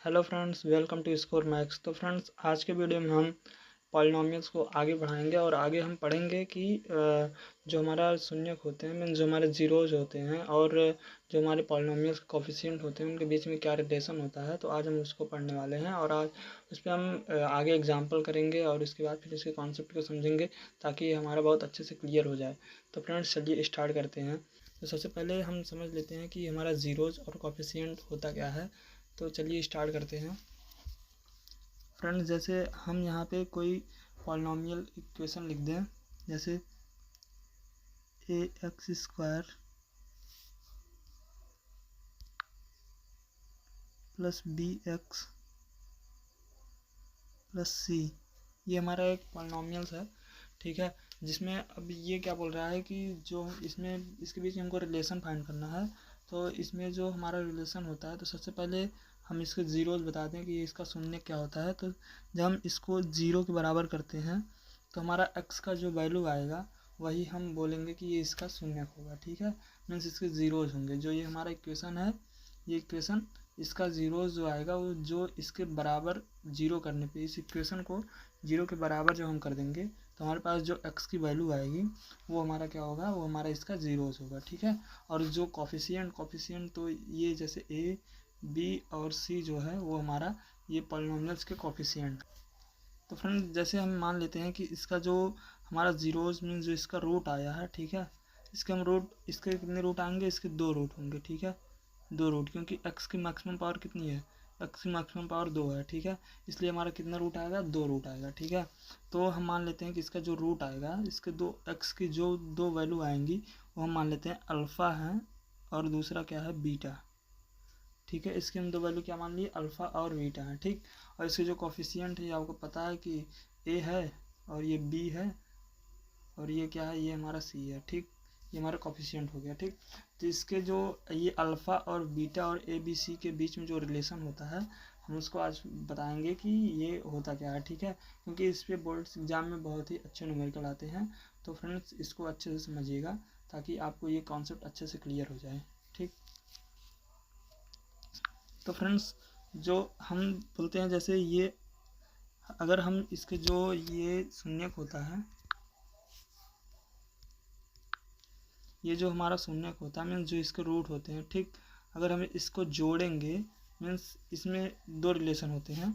Hello friends, welcome to score max. तो friends, आज के वीडियो में हम पॉलिनॉमियल्स को आगे बढ़ाएंगे और आगे हम पढ़ेंगे कि जो हमारा शून्यक होते हैं, मीन जो हमारे जीरोज होते हैं और जो हमारे पॉलिनॉमियल्स के कोफिशिएंट होते हैं उनके बीच में क्या रिलेशन होता है। तो आज हम उसको पढ़ने वाले हैं और आज उस पर हम आगे एग्जाम्पल करेंगे और उसके बाद फिर इसके कॉन्सेप्ट को समझेंगे ताकि हमारा बहुत अच्छे से क्लियर हो जाए। तो फ्रेंड्स, चलिए स्टार्ट करते हैं। तो सबसे पहले हम समझ लेते हैं कि हमारा जीरोज और कोफिशिएंट होता क्या है। तो चलिए स्टार्ट करते हैं फ्रेंड्स। जैसे हम यहाँ पे कोई पॉलिनॉमियल इक्वेशन लिख दें, जैसे ax² plus bx plus c, ये हमारा एक पॉलिनॉमियल्स है, ठीक है। जिसमें अब ये क्या बोल रहा है कि जो इसमें इसके बीच में हमको रिलेशन फाइंड करना है। तो इसमें जो हमारा रिलेशन होता है, तो सबसे पहले हम इसके ज़ीरोज बताते हैं कि इसका शून्य क्या होता है। तो जब हम इसको ज़ीरो के बराबर करते हैं तो हमारा x का जो वैल्यू आएगा वही हम बोलेंगे कि ये इसका शून्य होगा, ठीक है। मीन्स इसके ज़ीरोज होंगे। जो ये हमारा इक्वेशन है, ये इक्वेशन इसका ज़ीरोज जो आएगा वो जो इसके बराबर जीरो करने पे, इस इक्वेशन को जीरो के बराबर जब हम कर देंगे तो हमारे पास जो x की वैल्यू आएगी वो हमारा क्या होगा, वो हमारा इसका ज़ीरोज होगा, ठीक है। और जो कॉफिशिएंट तो ये जैसे a b और c जो है वो हमारा ये पॉलिनॉमियल्स के कॉफिशिएंट। तो फ्रेंड, जैसे हम मान लेते हैं कि इसका जो हमारा ज़ीरोज मीन्स जो इसका रूट आया है, ठीक है। इसके हम रूट, इसके कितने रूट आएंगे, इसके 2 रूट होंगे, ठीक है। 2 रूट, क्योंकि x की मैक्सिमम पावर कितनी है, x की मैक्सिमम पावर 2 है, ठीक है। इसलिए हमारा कितना रूट आएगा, 2 रूट आएगा, ठीक है। तो हम मान लेते हैं कि इसका जो रूट आएगा, इसके दो x की जो 2 वैल्यू आएंगी वो हम मान लेते हैं अल्फ़ा है और दूसरा क्या है, बीटा, ठीक है। इसकी हम 2 वैल्यू क्या मान लिए, अल्फ़ा और बीटा है, ठीक। और इसके जो कॉफिशिएंट है, आपको पता है कि a है और ये b है और ये क्या है, ये हमारा c है, ठीक। ये हमारा कॉफिशिएंट हो गया, ठीक। तो इसके जो ये अल्फ़ा और बीटा और ए बी सी के बीच में जो रिलेशन होता है, हम उसको आज बताएंगे कि ये होता क्या है, ठीक है। क्योंकि इस पे बोर्ड्स एग्जाम में बहुत ही अच्छे न्यूमेरिकल आते हैं। तो फ्रेंड्स, इसको अच्छे से समझिएगा ताकि आपको ये कॉन्सेप्ट अच्छे से क्लियर हो जाए, ठीक। तो फ्रेंड्स, जो हम बोलते हैं, जैसे ये अगर हम इसके जो ये शून्यक होता है, ये जो हमारा शून्यक होता है मीन्स जो इसके रूट होते हैं, ठीक। अगर हम इसको जोड़ेंगे मीन्स इसमें 2 रिलेशन होते हैं।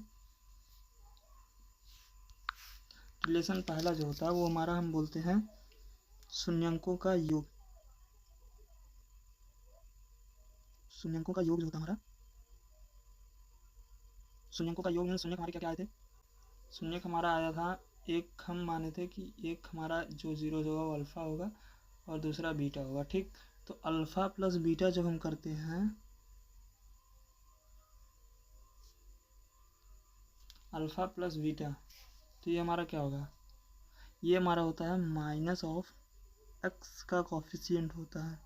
रिलेशन पहला जो होता है वो हमारा हम बोलते हैं शून्यंकों का योग। शून्यंकों का योग जो होता है हमारा, शून्यंकों का योग मीन्स शून्यक हमारे क्या क्या आए थे। शून्यक हमारा आया था एक, हम माने थे कि एक हमारा जो जीरो होगा वो अल्फ़ा होगा और दूसरा बीटा होगा, ठीक। तो अल्फ़ा प्लस बीटा जब हम करते हैं, अल्फ़ा प्लस बीटा, तो ये हमारा क्या होगा, ये हमारा होता है माइनस ऑफ एक्स का कॉफिशिएंट होता है,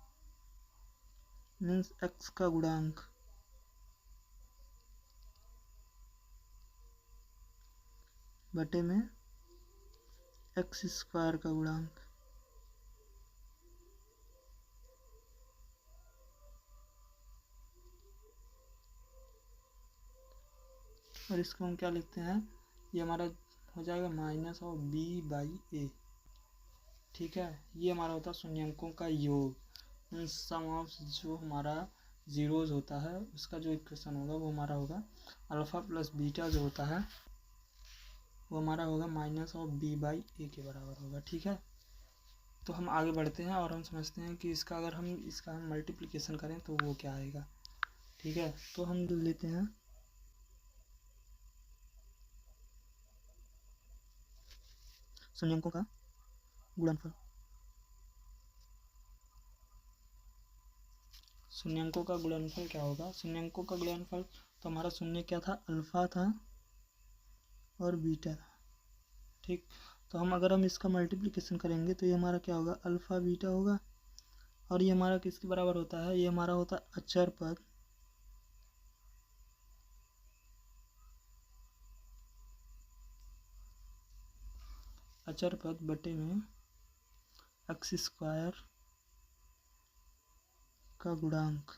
मीन्स एक्स का गुणांक बटे में एक्स स्क्वायर का गुणांक। और इसको हम क्या लिखते हैं, ये हमारा हो जाएगा माइनस ऑफ बी बाई ए, ठीक है। ये हमारा होता है शून्यंकों का योग, मीन्स सम ऑफ जो हमारा जीरोज होता है उसका जो इक्वेशन होगा वो हमारा होगा अल्फ़ा प्लस बीटा जो होता है वो हमारा होगा माइनस ऑफ बी बाई ए के बराबर होगा, ठीक है। तो हम आगे बढ़ते हैं और हम समझते हैं कि इसका अगर हम इसका हम मल्टीप्लिकेशन करें तो वो क्या आएगा, ठीक है। तो हम लेते हैं शून्यंकों का गुणनफल। शून्यंकों का गुणनफल क्या होगा, शून्यंकों का गुणनफल, तो हमारा शून्य क्या था, अल्फ़ा था और बीटा था, ठीक। तो हम इसका मल्टीप्लिकेशन करेंगे तो ये हमारा क्या होगा, अल्फ़ा बीटा होगा। और ये हमारा किसके बराबर होता है, ये हमारा होता है अचर पद, अचर पद बटे में एक्स स्क्वायर का गुणांक।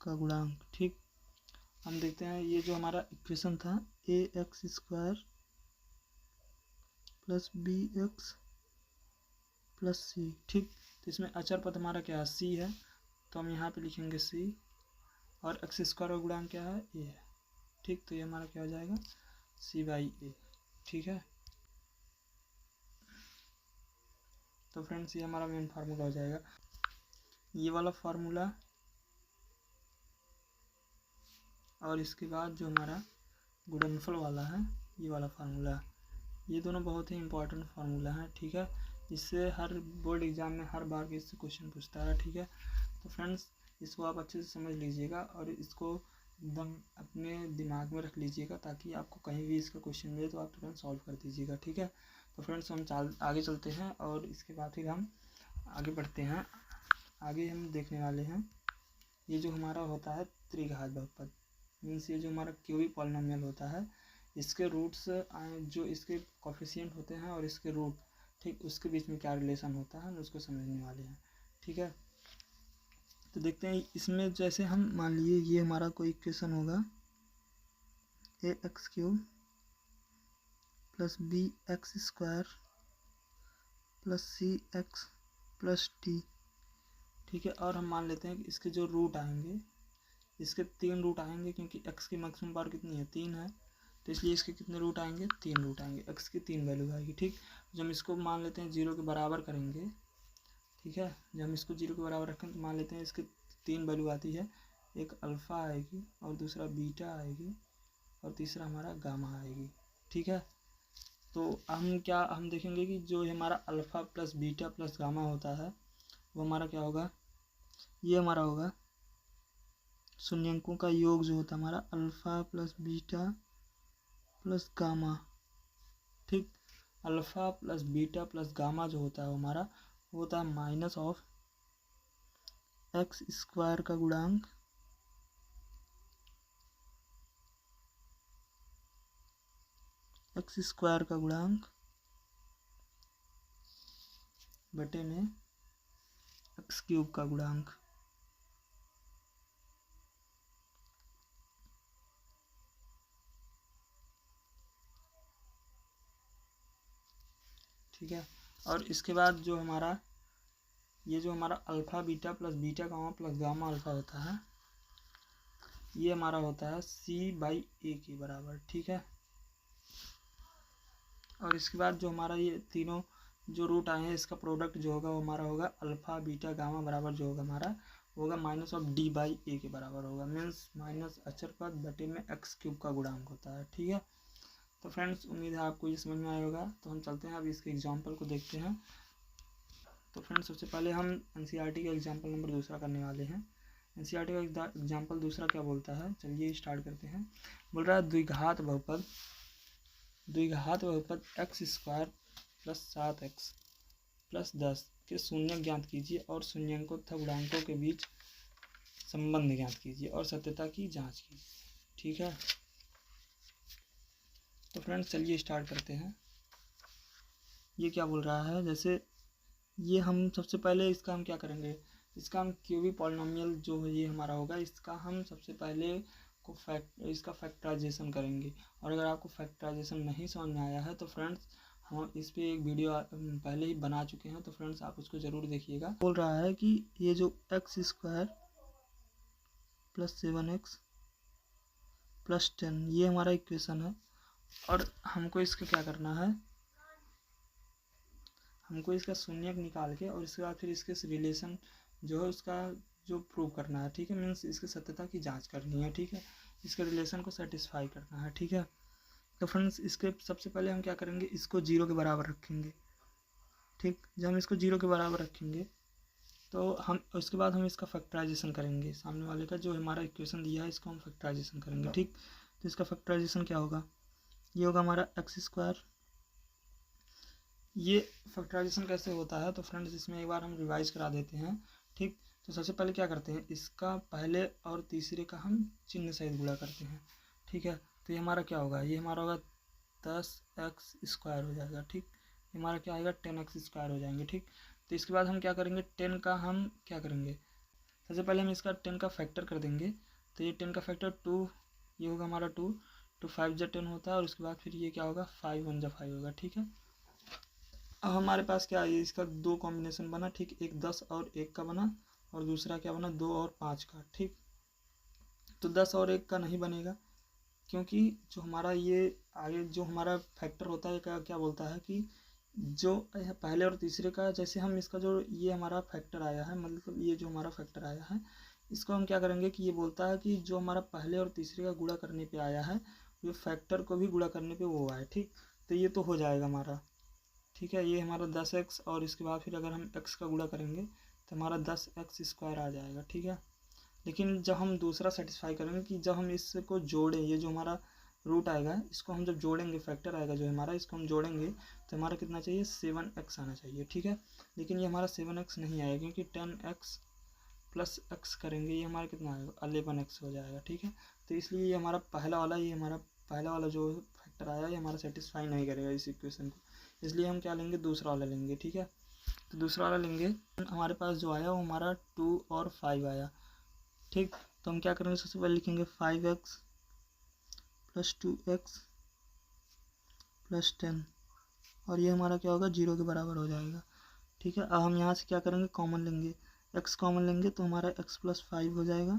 का गुणांक। ठीक, हम देखते हैं ये जो हमारा इक्वेशन था ax² plus bx plus c। ठीक, तो इसमें अचर पद हमारा क्या है, c है, तो हम यहाँ पे लिखेंगे c, और x² का गुणांक क्या है, a है। ठीक, तो ये हमारा क्या हो जाएगा, c/a। ठीक है, तो फ्रेंड्स ये हमारा मेन फार्मूला हो जाएगा। ये वाला फार्मूला और इसके बाद जो हमारा गुणनफल वाला है ये वाला फार्मूला, ये दोनों बहुत ही इंपॉर्टेंट फार्मूला है। ठीक है, इससे हर बोर्ड एग्जाम में हर बार इससे क्वेश्चन पूछता है। ठीक है, तो फ्रेंड्स इसको आप अच्छे से समझ लीजिएगा और इसको एकदम अपने दिमाग में रख लीजिएगा, ताकि आपको कहीं भी इसका क्वेश्चन मिले तो आप तुरंत सॉल्व कर दीजिएगा। ठीक है, तो फ्रेंड्स हम आगे चलते हैं और इसके बाद फिर हम आगे बढ़ते हैं। आगे हम देखने वाले हैं ये जो हमारा होता है त्रिघात बहुपद, मीन्स ये जो हमारा क्यूबिक पॉलिनोमियल होता है, इसके रूट्स जो इसके कोफिशिएंट होते हैं और इसके रूट, ठीक, उसके बीच में क्या रिलेशन होता है उसको समझने वाले हैं। ठीक है, तो देखते हैं इसमें, जैसे हम मान लिए ये हमारा कोई इक्वेशन होगा ax³ plus bx² plus cx plus d। ठीक है, और हम मान लेते हैं कि इसके जो रूट आएंगे, इसके 3 रूट आएंगे, क्योंकि x की मैक्सिमम पावर कितनी है, 3 है, तो इसलिए इसके कितने रूट आएंगे, 3 रूट आएंगे, x की 3 वैल्यू आएगी। ठीक, जब हम इसको मान लेते हैं 0 के बराबर करेंगे, ठीक है, जब हम इसको 0 के बराबर रखें तो मान लेते हैं इसके 3 वैल्यू आती है, एक अल्फ़ा आएगी और दूसरा बीटा आएगी और तीसरा हमारा गामा आएगी। ठीक है, तो हम देखेंगे कि जो हमारा alpha plus beta plus gamma होता है वो हमारा क्या होगा, ये हमारा होगा शून्यंकों का योग जो होता है हमारा alpha plus beta plus gamma. ठीक, alpha plus beta plus gamma जो होता है वो हमारा होता है माइनस ऑफ x² का गुणांक x² का गुणांक बटे में x³ का गुणांक। ठीक है, और इसके बाद जो हमारा ये जो हमारा alpha beta plus beta gamma plus gamma alpha होता है, ये हमारा होता है c/a के बराबर। ठीक है, और इसके बाद जो हमारा ये तीनों जो रूट आए हैं इसका प्रोडक्ट जो होगा वो हमारा होगा अल्फ़ा बीटा गामा बराबर जो होगा हमारा होगा माइनस ऑफ d/a के बराबर होगा, मीन्स माइनस अचर पद बटे में x³ का गुणांक होता है। ठीक है, तो फ्रेंड्स उम्मीद है आपको ये समझ में आया होगा। तो हम चलते हैं अब इसके एग्जाम्पल को देखते हैं। तो फ्रेंड्स सबसे पहले हम NCERT का एग्जाम्पल नंबर 2 करने वाले हैं। NCERT का एग्जाम्पल 2 क्या बोलता है, चलिए स्टार्ट करते हैं। बोल रहा है द्विघात बहुपद x² प्लस 7x प्लस 10 के शून्य ज्ञात कीजिए और शून्यंकों तथा गुणांकों के बीच संबंध ज्ञात कीजिए और सत्यता की जांच कीजिए। ठीक है, तो फ्रेंड्स चलिए स्टार्ट करते हैं। ये क्या बोल रहा है, जैसे ये हम सबसे पहले इसका हम क्या करेंगे, इसका हम क्यूबिक पॉलिनोमियल जो ये हमारा होगा इसका हम सबसे पहले इसका फैक्टराइजेशन करेंगे। और अगर आपको फैक्टराइजेशन नहीं समझ में आया है तो फ्रेंड्स हम इस पे एक वीडियो पहले ही बना चुके हैं, तो फ्रेंड्स आप उसको ज़रूर देखिएगा। बोल रहा है कि ये जो x² प्लस 7x प्लस 10 ये हमारा इक्वेशन है, और हमको इसका क्या करना है, हमको इसका शून्यक निकाल के और इसके बाद फिर इसके रिलेशन जो है उसका जो प्रूव करना है। ठीक है, मीन्स इसकी सत्यता की जांच करनी है। ठीक है, इसके रिलेशन को सेटिस्फाई करना है। ठीक है, तो फ्रेंड्स इसके सबसे पहले हम क्या करेंगे, इसको 0 के बराबर रखेंगे। ठीक, जब हम इसको 0 के बराबर रखेंगे तो हम उसके बाद हम इसका फैक्टराइजेशन करेंगे, सामने वाले का जो हमारा इक्वेशन दिया है इसको हम फैक्टराइजेशन करेंगे। ठीक, तो इसका फैक्टराइजेशन क्या होगा, ये होगा हमारा x²। ये फैक्टराइजेशन कैसे होता है, तो फ्रेंड्स इसमें एक बार हम रिवाइज करा देते हैं। ठीक, तो सबसे पहले क्या करते हैं, इसका पहले और तीसरे का हम चिन्ह सहित गुणा करते हैं। ठीक है, तो ये हमारा क्या होगा, ये हमारा होगा 10x² हो जाएगा। ठीक, हमारा क्या आएगा 10x² हो जाएंगे। ठीक, तो इसके बाद हम क्या करेंगे, 10 का हम क्या करेंगे, सबसे पहले हम इसका 10 का फैक्टर कर देंगे, तो ये 10 का फैक्टर 2, ये होगा हमारा 2 तो 5 जा 10 होता है, और उसके बाद फिर ये क्या होगा 5 1 जा 5 होगा। ठीक है, अब हमारे पास क्या है, इसका 2 कॉम्बिनेशन बना। ठीक, एक 10 और 1 का बना, और दूसरा क्या बना 2 और 5 का। ठीक, तो 10 और 1 का नहीं बनेगा, क्योंकि जो हमारा ये आगे जो हमारा फैक्टर होता है क्या क्या बोलता है कि जो पहले और तीसरे का, जैसे हम इसका जो ये हमारा फैक्टर आया है, मतलब ये जो हमारा फैक्टर आया है, इसको हम क्या करेंगे कि ये बोलता है कि जो हमारा पहले और तीसरे का गुणा करने पे आया है, ये फैक्टर को भी गुणा करने पे वो आया। ठीक, तो ये तो हो जाएगा हमारा। ठीक है, ये हमारा 10x, और इसके बाद फिर अगर हम x का गुणा करेंगे तो हमारा 10x² आ जाएगा। ठीक है, लेकिन जब हम दूसरा सेटिस्फाई करेंगे कि जब हम इसको जोड़ें, ये जो हमारा रूट आएगा इसको हम जब जोड़ेंगे, फैक्टर आएगा जो हमारा, इसको हम जोड़ेंगे तो हमारा कितना चाहिए 7x आना चाहिए। ठीक है, लेकिन ये हमारा 7x नहीं आएगा, क्योंकि 10x प्लस x करेंगे ये हमारा कितना आएगा 11x हो जाएगा। ठीक है, तो इसलिए ये हमारा पहला वाला जो फैक्टर आया ये हमारा सेटिस्फाई नहीं करेगा इस इक्वेशन को, इसलिए हम क्या लेंगे दूसरा वाला लेंगे। ठीक है, तो दूसरा वाला लेंगे, हमारे पास जो आया वो हमारा 2 और 5 आया। ठीक, तो हम क्या करेंगे, सबसे पहले लिखेंगे 5x प्लस 2x प्लस 10, और ये हमारा क्या होगा 0 के बराबर हो जाएगा। ठीक है, अब हम यहाँ से क्या करेंगे कॉमन लेंगे, x कॉमन लेंगे तो हमारा x प्लस 5 हो जाएगा,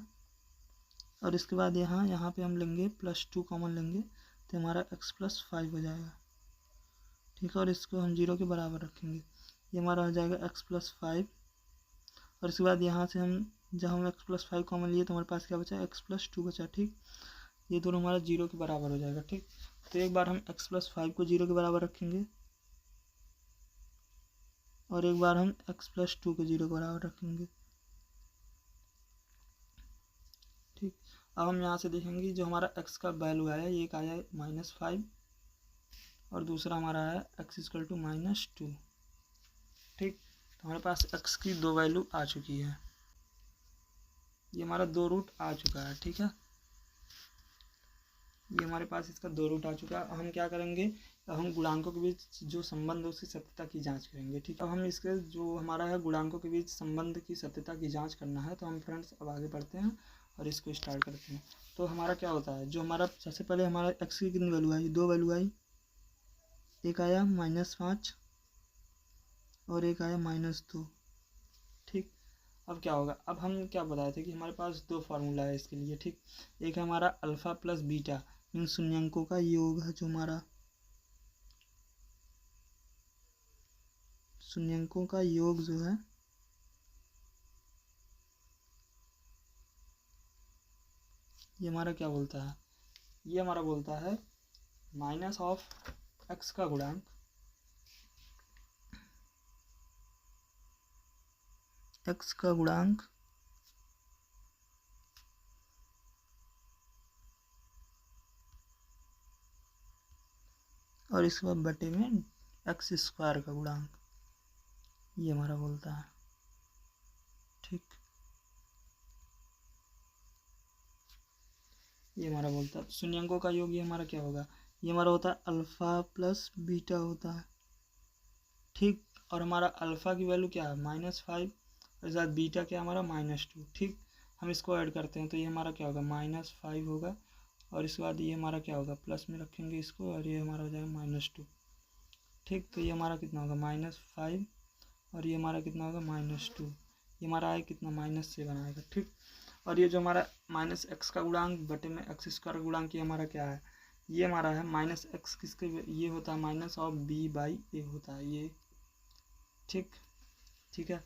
और इसके बाद यहाँ पे हम लेंगे प्लस 2 कॉमन लेंगे तो हमारा x प्लस 5 हो जाएगा। ठीक है, और इसको हम 0 के बराबर रखेंगे, ये हमारा हो जाएगा x प्लस 5, और इसके बाद यहाँ से हम जब हम x प्लस 5 कॉमन लिए तो हमारे पास क्या बचा x प्लस 2 बचा। ठीक, ये दोनों हमारा 0 के बराबर हो जाएगा। ठीक, तो एक बार हम x प्लस 5 को 0 के बराबर रखेंगे, और एक बार हम x प्लस 2 को 0 के बराबर रखेंगे। ठीक, अब हम यहाँ से देखेंगे जो हमारा x का वैल्यू आया, ये एक आया -5, और दूसरा हमारा आया x=-2। ठीक, तो हमारे पास x की 2 वैल्यू आ चुकी है, ये हमारा 2 रूट आ चुका है। ठीक है, ये हमारे पास इसका 2 रूट आ चुका है। अब हम क्या करेंगे, अब हम गुणांकों के बीच जो संबंध है उसकी सत्यता की जांच करेंगे। ठीक है, अब हम इसके जो हमारा है गुणांकों के बीच संबंध की सत्यता की जांच करना है, तो हम फ्रेंड्स अब आगे बढ़ते हैं और इसको स्टार्ट करते हैं। तो हमारा क्या होता है, जो हमारा सबसे पहले हमारा x की कितनी वैल्यू आई, 2 वैल्यू आई, एक आया -5 और एक आया -2। ठीक, अब क्या होगा, अब हम क्या बताए थे कि हमारे पास 2 फार्मूला है इसके लिए। ठीक, एक है हमारा अल्फ़ा प्लस बीटा, इन शून्यंकों का योग है, जो हमारा शून्यंकों का योग जो है ये हमारा क्या बोलता है, ये हमारा बोलता है माइनस ऑफ x का गुणांक और इसके बाद बटे में x² का गुणांक, ये हमारा बोलता है। ठीक, ये हमारा बोलता है शून्यंकों का योग, ये हमारा क्या होगा, ये हमारा होता है अल्फ़ा प्लस बीटा होता है। ठीक, और हमारा अल्फ़ा की वैल्यू क्या है -5, और साथ बीटा क्या हमारा -2। ठीक, हम इसको ऐड करते हैं तो ये हमारा क्या होगा -5 होगा, और इसके बाद ये हमारा क्या होगा प्लस में रखेंगे इसको, और ये हमारा हो जाएगा -2। ठीक, तो ये हमारा कितना होगा -5, और ये हमारा कितना होगा -2, ये हमारा आए कितना -7 आएगा। ठीक, और ये जो हमारा -x का गुणांक बटे में x² का गुणांक, ये हमारा क्या है, ये हमारा है -x किसके, ये होता है -b/a होता है ये। ठीक, ठीक है,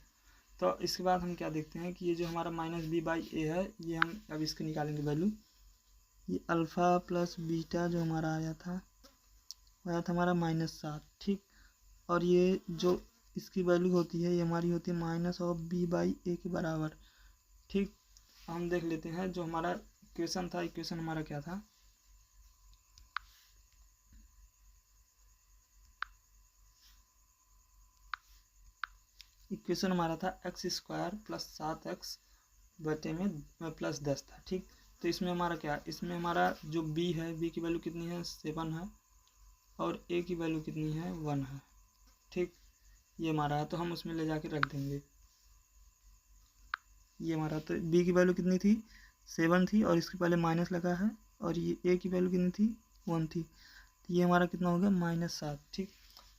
तो इसके बाद हम क्या देखते हैं कि ये जो हमारा -b/a है, ये हम अब इसके निकालेंगे वैल्यू, ये अल्फ़ा प्लस बीटा जो हमारा आया था हमारा -7। ठीक, और ये जो इसकी वैल्यू होती है ये हमारी होती है -b/a के बराबर। ठीक, हम देख लेते हैं जो हमारा इक्वेशन था, इक्वेशन हमारा क्या था, इक्वेशन हमारा था x² प्लस 7x बटे में प्लस 10 था। ठीक, तो इसमें हमारा क्या, इसमें हमारा जो b है, b की वैल्यू कितनी है 7 है, और a की वैल्यू कितनी है 1 है। ठीक, ये हमारा है, तो हम उसमें ले जाके रख देंगे, ये हमारा, तो बी की वैल्यू कितनी थी 7 थी और इसके पहले माइनस लगा है, और ये ए की वैल्यू कितनी थी 1 थी, तो ये हमारा कितना हो गया -7। ठीक,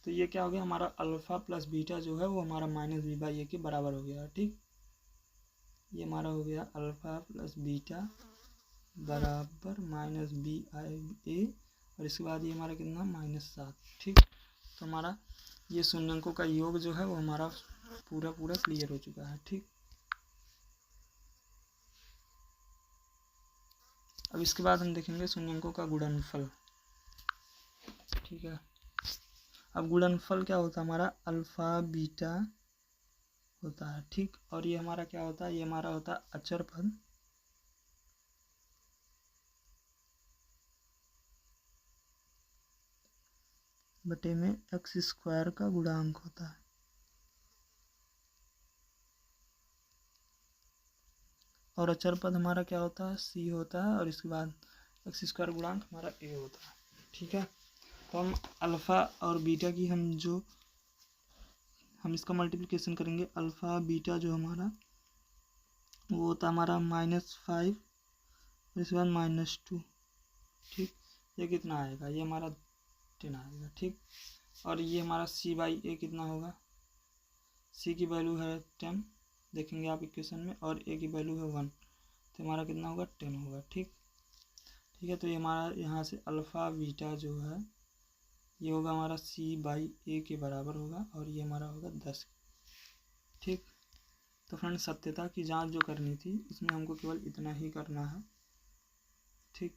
तो ये क्या हो गया हमारा अल्फ़ा प्लस बीटा जो है वो हमारा -b/a के बराबर हो गया। ठीक, ये हमारा हो गया अल्फ़ा प्लस बीटा बराबर -b/a, और इसके बाद ये हमारा कितना -7। ठीक, तो हमारा ये शून्यंकों का योग जो है वो हमारा पूरा क्लियर हो चुका है। ठीक, अब इसके बाद हम देखेंगे शून्यंकों का गुणनफल। ठीक है, अब गुणनफल क्या होता है हमारा अल्फ़ा बीटा होता है। ठीक, और ये हमारा क्या होता है, ये हमारा होता है अचर पद बटे में x² का गुणांक होता है। और अचर पद हमारा क्या होता है c होता है, और इसके बाद x² गुणांक हमारा a होता है। ठीक है, तो हम अल्फ़ा और बीटा की हम इसका मल्टीप्लिकेशन करेंगे। अल्फ़ा बीटा जो हमारा वो होता है हमारा -5 और इसके बाद -2। ठीक, ये कितना आएगा, ये हमारा 10 आएगा। ठीक, और ये हमारा c/a कितना होगा, c की वैल्यू है 10, देखेंगे आप इक्वेशन में, और a की वैल्यू है 1, तो हमारा कितना होगा 10 होगा। ठीक, ठीक है, तो ये हमारा यहाँ से अल्फ़ा बीटा जो है ये होगा हमारा c/a के बराबर होगा, और ये हमारा होगा 10। ठीक, तो फ्रेंड्स सत्यता की जांच जो करनी थी इसमें हमको केवल इतना ही करना है। ठीक,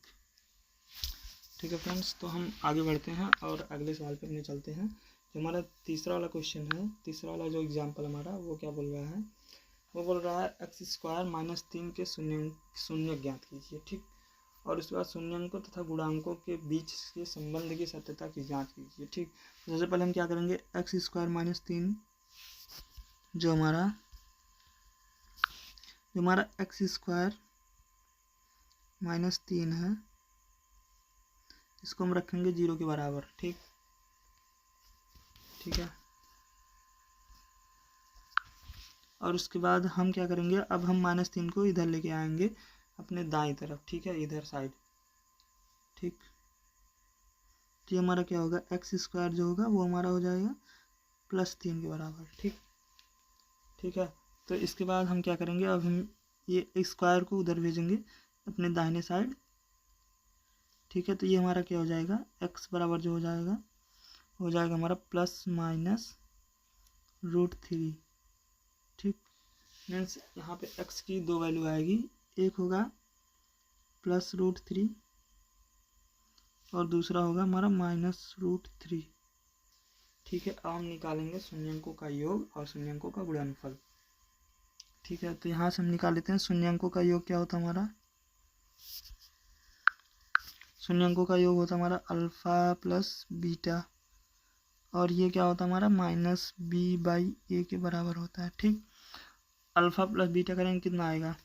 ठीक है फ्रेंड्स, तो हम आगे बढ़ते हैं और अगले सवाल पे अपने चलते हैं। जो हमारा तीसरा वाला क्वेश्चन है, तीसरा वाला जो एग्जाम्पल हमारा वो क्या बोल रहा है, वो बोल रहा है x² - 3 के शून्य ज्ञात कीजिए। ठीक, और उसके बाद शून्यंकों तथा गुणांकों के बीच के संबंध की सत्यता की जांच कीजिए। ठीक, तो सबसे पहले हम क्या करेंगे, x² - 3 जो हमारा x² - 3 है, इसको हम रखेंगे 0 के बराबर। ठीक, ठीक है, और उसके बाद हम क्या करेंगे, अब हम -3 को इधर लेके आएंगे अपने दाएं तरफ। ठीक है, इधर साइड। ठीक, तो ये हमारा क्या होगा, x² जो होगा वो हमारा हो जाएगा +3 के बराबर। ठीक, ठीक है, तो इसके बाद हम क्या करेंगे, अब हम ये स्क्वायर को उधर भेजेंगे अपने दाहिने साइड। ठीक है, तो ये हमारा क्या हो जाएगा, x बराबर जो हो जाएगा हमारा ±√3। ठीक, मीन्स यहाँ पे x की 2 वैल्यू आएगी, एक होगा +√3 और दूसरा होगा हमारा -√3। ठीक है, अब हम निकालेंगे शून्यंकों का योग और शून्यंकों का गुणनफल। ठीक है, तो यहाँ से हम निकाल लेते हैं शून्यंकों का योग। क्या होता है हमारा, शून्यंकों का योग होता है हमारा अल्फ़ा प्लस बीटा, और ये क्या होता है हमारा -b/a के बराबर होता है। ठीक, अल्फ़ा प्लस बीटा करेंगे कितना आएगा,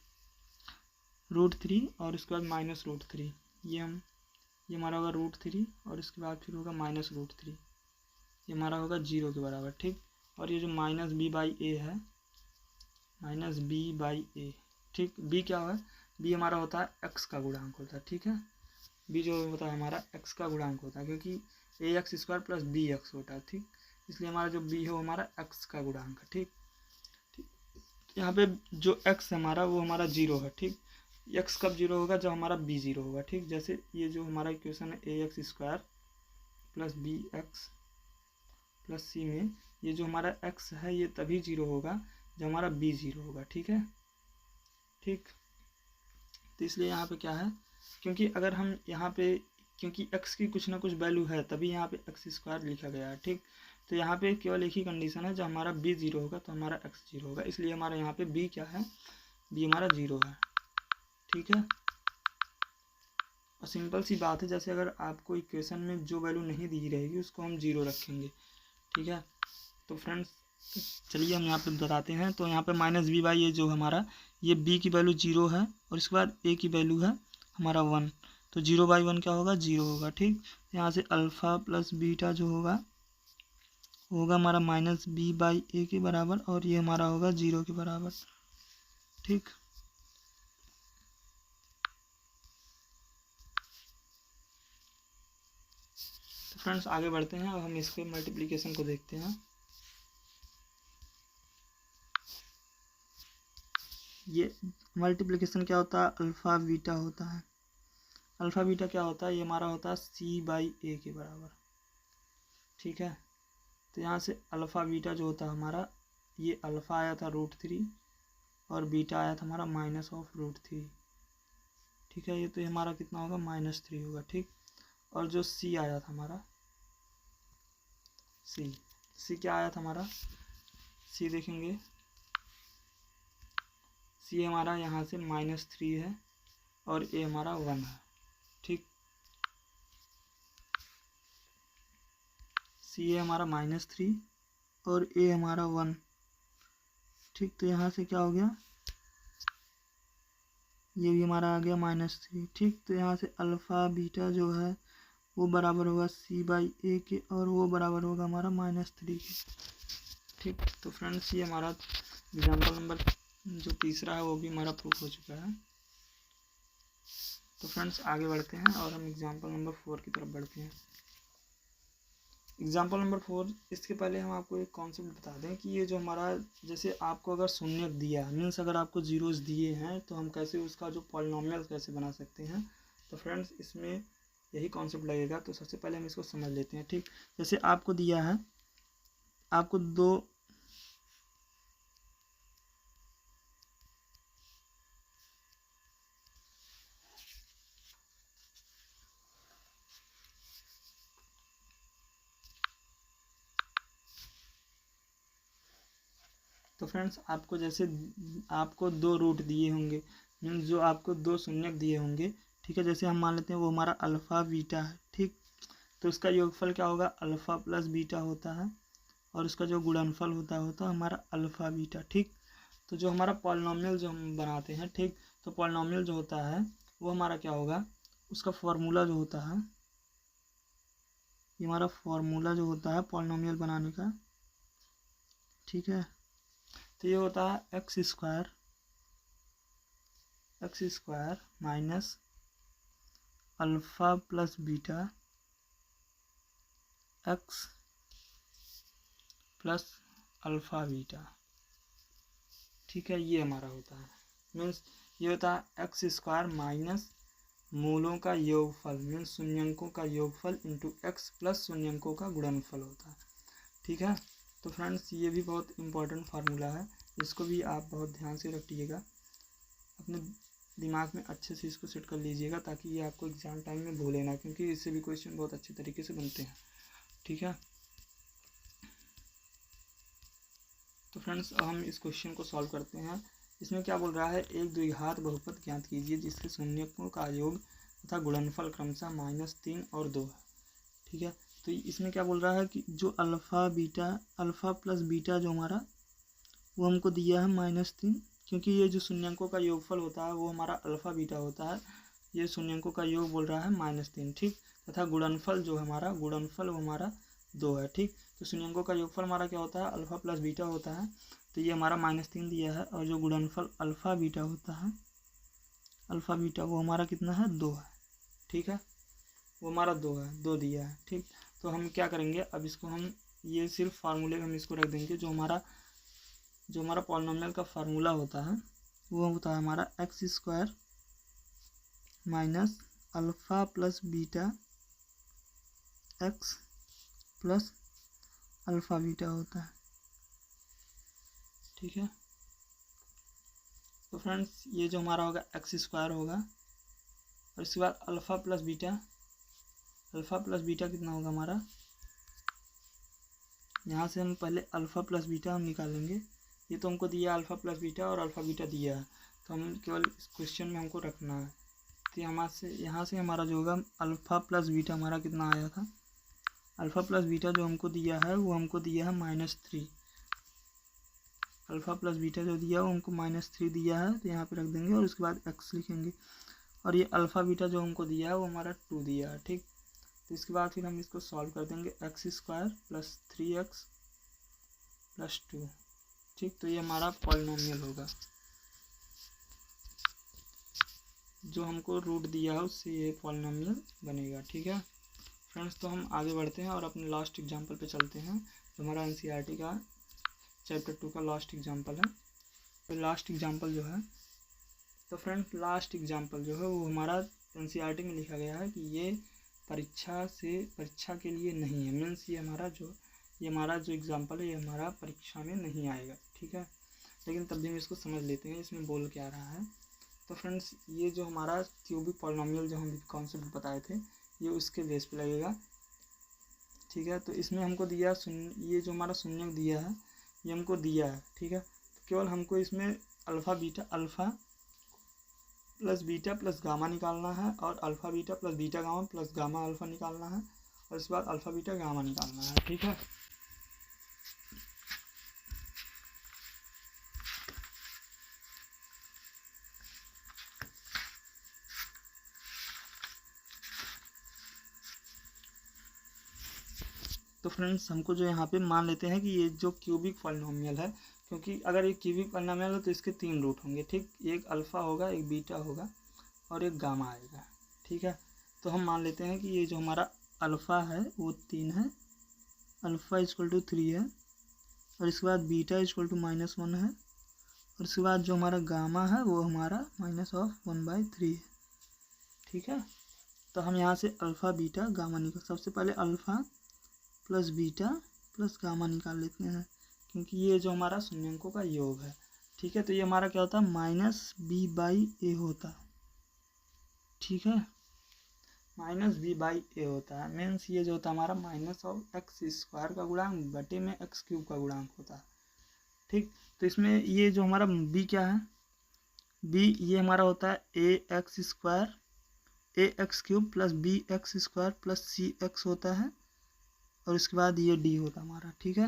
√3 और इसके बाद -√3, ये हमारा होगा √3 और इसके बाद फिर होगा -√3, ये हमारा होगा 0 के बराबर। ठीक, और ये जो -b/a है, -b/a। ठीक, b क्या है, b हमारा होता है x का गुणांक होता है। ठीक है, b जो होता है हमारा x का गुणांक होता है, क्योंकि ax² + bx होता है। ठीक, इसलिए हमारा जो b है वो हमारा x का गुणांक है। ठीक, यहाँ पे जो x है हमारा वो हमारा 0 है। ठीक, x कब 0 होगा, जब हमारा b 0 होगा। ठीक, जैसे ये जो हमारा इक्वेशन है ax² + bx + c में ये जो हमारा x है ये तभी 0 होगा जब हमारा b 0 होगा। ठीक है, ठीक, तो इसलिए यहाँ पे क्या है, क्योंकि अगर हम यहाँ पे, क्योंकि x की कुछ ना कुछ वैल्यू है तभी यहाँ पे x² लिखा गया है। ठीक, तो यहाँ पे केवल एक ही कंडीशन है, जब हमारा b 0 होगा तो हमारा x 0 होगा, इसलिए हमारा यहाँ पे b क्या है, b हमारा 0 है। ठीक है, और सिंपल सी बात है, जैसे अगर आपको इक्वेशन में जो वैल्यू नहीं दी रहेगी उसको हम 0 रखेंगे। ठीक है, तो फ्रेंड्स चलिए हम यहाँ पे बताते हैं। तो यहाँ पे -b/a जो हमारा, ये b की वैल्यू 0 है और इसके बाद a की वैल्यू है हमारा 1, तो 0/1 क्या होगा, 0 होगा। ठीक, यहाँ से अल्फ़ा प्लस बीटा जो होगा वो होगा हमारा -b/a के बराबर, और ये हमारा होगा 0 के बराबर। ठीक। तो फ्रेंड्स आगे बढ़ते हैं, अब हम इसके मल्टीप्लिकेशन को देखते हैं। ये मल्टीप्लिकेशन क्या होता है, अल्फ़ा बीटा होता है। अल्फ़ा बीटा क्या होता है, ये हमारा होता है C/A के बराबर, ठीक है। तो यहाँ से अल्फ़ा बीटा जो होता है हमारा, ये अल्फ़ा आया था √3 और बीटा आया था हमारा -√3, ठीक है। ये तो हमारा कितना होगा, -3 होगा, ठीक। और जो C आया था हमारा, C क्या आया था हमारा, C देखेंगे, C हमारा यहाँ से -3 है और A हमारा 1 है, ठीक। C है हमारा -3 और A हमारा 1, ठीक। तो यहाँ से क्या हो गया, ये भी हमारा आ गया -3, ठीक। तो यहाँ से अल्फ़ा बीटा जो है वो बराबर होगा C/A के और वो बराबर होगा हमारा -3 के, ठीक। तो फ्रेंड्स ये हमारा एग्जाम्पल नंबर जो तीसरा है वो भी हमारा प्रूफ हो चुका है। तो फ्रेंड्स आगे बढ़ते हैं और हम एग्जाम्पल नंबर 4 की तरफ बढ़ते हैं। एग्जाम्पल नंबर 4, इसके पहले हम आपको एक कॉन्सेप्ट बता दें कि ये जो हमारा, जैसे आपको अगर शून्य दिया मीन्स अगर आपको जीरोस दिए हैं तो हम कैसे उसका जो पॉलिनोमियल कैसे बना सकते हैं। तो फ्रेंड्स इसमें यही कॉन्सेप्ट लगेगा। तो सबसे पहले हम इसको समझ लेते हैं, ठीक। जैसे आपको दिया है, आपको दो तो फ्रेंड्स आपको जैसे आपको 2 रूट दिए होंगे, मीन्स जो आपको 2 शून्यक दिए होंगे, ठीक है। जैसे हम मान लेते हैं वो हमारा अल्फ़ा बीटा है, ठीक। तो उसका योगफल क्या होगा, अल्फ़ा प्लस बीटा होता है और उसका जो गुणनफल होता है हमारा अल्फ़ा बीटा, ठीक। तो जो हमारा पॉलिनोमियल जो हम बनाते हैं, ठीक, तो पॉलिनोमियल जो होता है वो हमारा क्या होगा, उसका फॉर्मूला जो होता है, ये हमारा फॉर्मूला जो होता है पॉलिनोमियल बनाने का, ठीक है। तो ये होता है x² minus alpha plus beta x plus alpha beta, ठीक है। ये हमारा होता है, मीन्स ये होता है x² माइनस मूलों का योगफल, मीन्स शून्यंकों का योगफल इंटू x प्लस शून्यंकों का गुणनफल होता है, ठीक है। तो फ्रेंड्स ये भी बहुत इंपॉर्टेंट फार्मूला है, इसको भी आप बहुत ध्यान से रखिएगा, अपने दिमाग में अच्छे से इसको सेट कर लीजिएगा ताकि ये आपको एग्जाम टाइम में भूले ना, क्योंकि इससे भी क्वेश्चन बहुत अच्छे तरीके से बनते हैं, ठीक है। तो फ्रेंड्स अब हम इस क्वेश्चन को सॉल्व करते हैं। इसमें क्या बोल रहा है, एक द्विघात बहुपद ज्ञात कीजिए जिसके शून्यकों का योग तथा गुणनफल क्रमशः -3 और 2 है, ठीक है। तो इसमें क्या बोल रहा है कि जो अल्फ़ा प्लस बीटा जो हमारा वो हमको दिया है -3, क्योंकि ये जो शून्यंकों का योगफल होता है वो हमारा अल्फ़ा बीटा होता है, ये शून्यंकों का योग बोल रहा है -3, ठीक। तथा गुणनफल जो हमारा गुणनफल वो हमारा 2 है, ठीक। तो शून्यंकों का योगफल हमारा क्या होता है, अल्फ़ा प्लस बीटा होता है, तो ये हमारा -3 दिया है और जो गुणनफल अल्फ़ा बीटा होता है, अल्फ़ा बीटा वो हमारा कितना है, 2 है, ठीक है। वो हमारा 2 है, 2 दिया है, ठीक। तो हम क्या करेंगे, अब इसको हम ये सिर्फ फार्मूले में हम इसको रख देंगे। जो हमारा पॉलिनोमियल का फार्मूला होता है वो होता है हमारा x² minus alpha plus beta x plus alpha beta होता है, ठीक है। तो फ्रेंड्स ये जो हमारा होगा x² होगा और इसके बाद अल्फ़ा प्लस बीटा कितना होगा हमारा, यहाँ से हम पहले अल्फ़ा प्लस बीटा हम निकालेंगे। ये तो हमको दिया अल्फ़ा प्लस बीटा और अल्फ़ा बीटा दिया है, तो हम केवल इस क्वेश्चन में हमको रखना है। तो यहाँ से हमारा जो होगा अल्फ़ा प्लस बीटा हमारा कितना आया था, अल्फ़ा प्लस बीटा जो हमको दिया है वो हमको दिया है -3, अल्फ़ा प्लस बीटा जो दिया है वो हमको -3 दिया है, तो यहाँ पे रख देंगे और उसके बाद x लिखेंगे। और ये अल्फ़ा बीटा जो हमको दिया है वो हमारा 2 दिया है, ठीक। तो इसके बाद फिर हम इसको सॉल्व कर देंगे, x² प्लस 3x प्लस 2, ठीक। तो ये हमारा पॉलिनोमियल होगा, जो हमको रूट दिया है उससे ये पॉलिनोमियल बनेगा। ठीक है फ्रेंड्स, तो हम आगे बढ़ते हैं और अपने लास्ट एग्जांपल पे चलते हैं, जो हमारा एनसीईआरटी का चैप्टर 2 का लास्ट एग्जांपल है। तो लास्ट एग्जांपल जो है, तो फ्रेंड्स लास्ट एग्जांपल जो है वो हमारा एनसीईआरटी में लिखा गया है कि ये परीक्षा के लिए नहीं है। मीन्स ये हमारा जो एग्जांपल है ये हमारा परीक्षा में नहीं आएगा। ठीक है, लेकिन तब भी हम इसको समझ लेते हैं इसमें बोल क्या रहा है। तो फ्रेंड्स ये जो हमारा क्यूबिक पॉलिनोमियल जो हम कॉन्सेप्ट बताए थे ये उसके बेस पे लगेगा। ठीक है, तो इसमें हमको दिया ये जो हमारा शून्य दिया है ये हमको दिया है। ठीक है, तो केवल हमको इसमें अल्फ़ा बीटा प्लस गामा निकालना है और alpha beta plus beta gamma plus gamma alpha निकालना है और इसके बाद अल्फ़ा बीटा गामा निकालना है। ठीक है, तो फ्रेंड्स हमको जो यहाँ पे मान लेते हैं कि ये जो क्यूबिक पॉलिनोमियल है, क्योंकि अगर ये क्यूबिक पॉलिनोमियल है तो इसके 3 रूट होंगे। ठीक, एक अल्फ़ा होगा, एक बीटा होगा और एक गामा आएगा। ठीक है, तो हम मान लेते हैं कि ये जो हमारा अल्फ़ा है वो 3 है, अल्फ़ा इक्वल टू 3 है और इसके बाद बीटा इक्वल टू -1 है और इसके बाद जो हमारा गामा है वो हमारा -1/3 है। ठीक है, तो हम यहाँ से अल्फ़ा बीटा गामा निकाल, सबसे पहले alpha plus beta plus gamma निकाल लेते हैं, क्योंकि ये जो हमारा शून्यंकों का योग है। ठीक है, तो ये हमारा क्या होता है -b/a होता है। ठीक है, -b/a होता है। मीन्स ये जो होता है हमारा -x² का गुणांक बटे में x³ का गुणांक होता है। ठीक, तो इसमें ये जो हमारा b क्या है, b ये हमारा होता है ax³ plus bx² plus cx होता है और इसके बाद ये d होता है हमारा। ठीक है,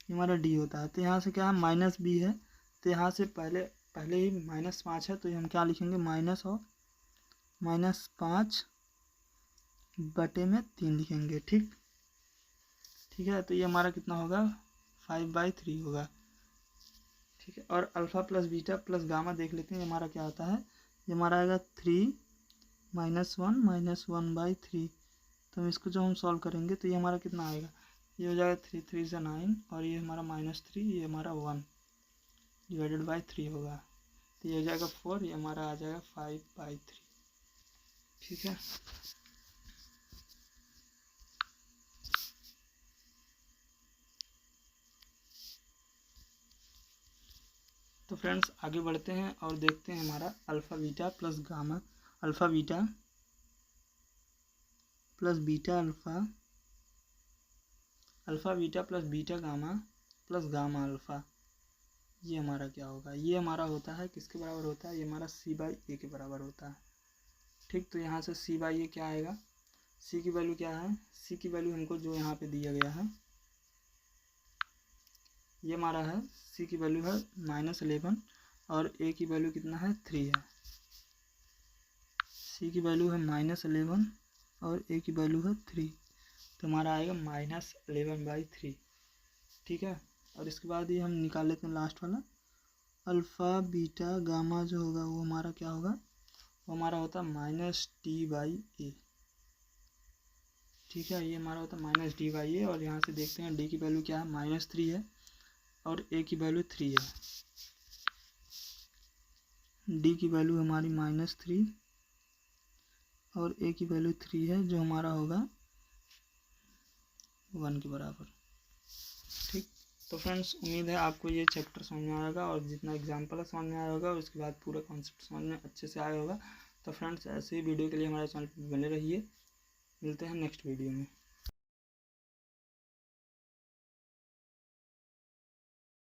ये हमारा d होता है। तो यहाँ से क्या है -b है, तो यहाँ से पहले ही -5 है, तो हम क्या लिखेंगे -5 बटे में 3 लिखेंगे। ठीक है, तो ये हमारा कितना होगा 5/3 होगा। ठीक है, और alpha plus beta plus gamma देख लेते हैं, ये हमारा क्या होता है, ये हमारा आएगा 3 -1 1/3। तो हम इसको जब हम सॉल्व करेंगे तो ये हमारा कितना आएगा, ये हो जाएगा 3 3 से 9 और ये हमारा -3, ये हमारा 1 डिवाइडेड बाई 3 होगा, तो ये हो जाएगा 4, ये हमारा आ जाएगा 5/3। ठीक है, तो फ्रेंड्स आगे बढ़ते हैं और देखते हैं हमारा alpha beta plus gamma, alpha beta plus beta alpha, alpha beta plus beta gamma plus gamma alpha, ये हमारा क्या होगा, ये हमारा होता है किसके बराबर होता है, ये हमारा c/a के बराबर होता है। ठीक, तो यहाँ से c/a क्या आएगा, c की वैल्यू क्या है, c की वैल्यू हमको जो यहाँ पे दिया गया है ये हमारा है, c की वैल्यू है -11 और a की वैल्यू कितना है 3 है। c की वैल्यू है -11 और a की वैल्यू है 3, तो हमारा आएगा -11/3। ठीक है, और इसके बाद ये हम निकाल लेते हैं लास्ट वाला, अल्फ़ा बीटा गामा जो होगा वो हमारा क्या होगा, वो हमारा होता है -d/a। ठीक है, ये हमारा होता है -d/a और यहाँ से देखते हैं d की वैल्यू क्या है, -3 है और a की वैल्यू 3 है। d की वैल्यू हमारी -3 और a की वैल्यू 3 है, जो हमारा होगा 1 के बराबर। ठीक, तो फ्रेंड्स उम्मीद है आपको ये चैप्टर समझ में आएगा और जितना एग्जाम्पल है समझ में आया होगा, उसके बाद पूरा कॉन्सेप्ट समझ में अच्छे से आया होगा। तो फ्रेंड्स ऐसे ही वीडियो के लिए हमारे चैनल पर बने रहिए, मिलते हैं नेक्स्ट वीडियो में।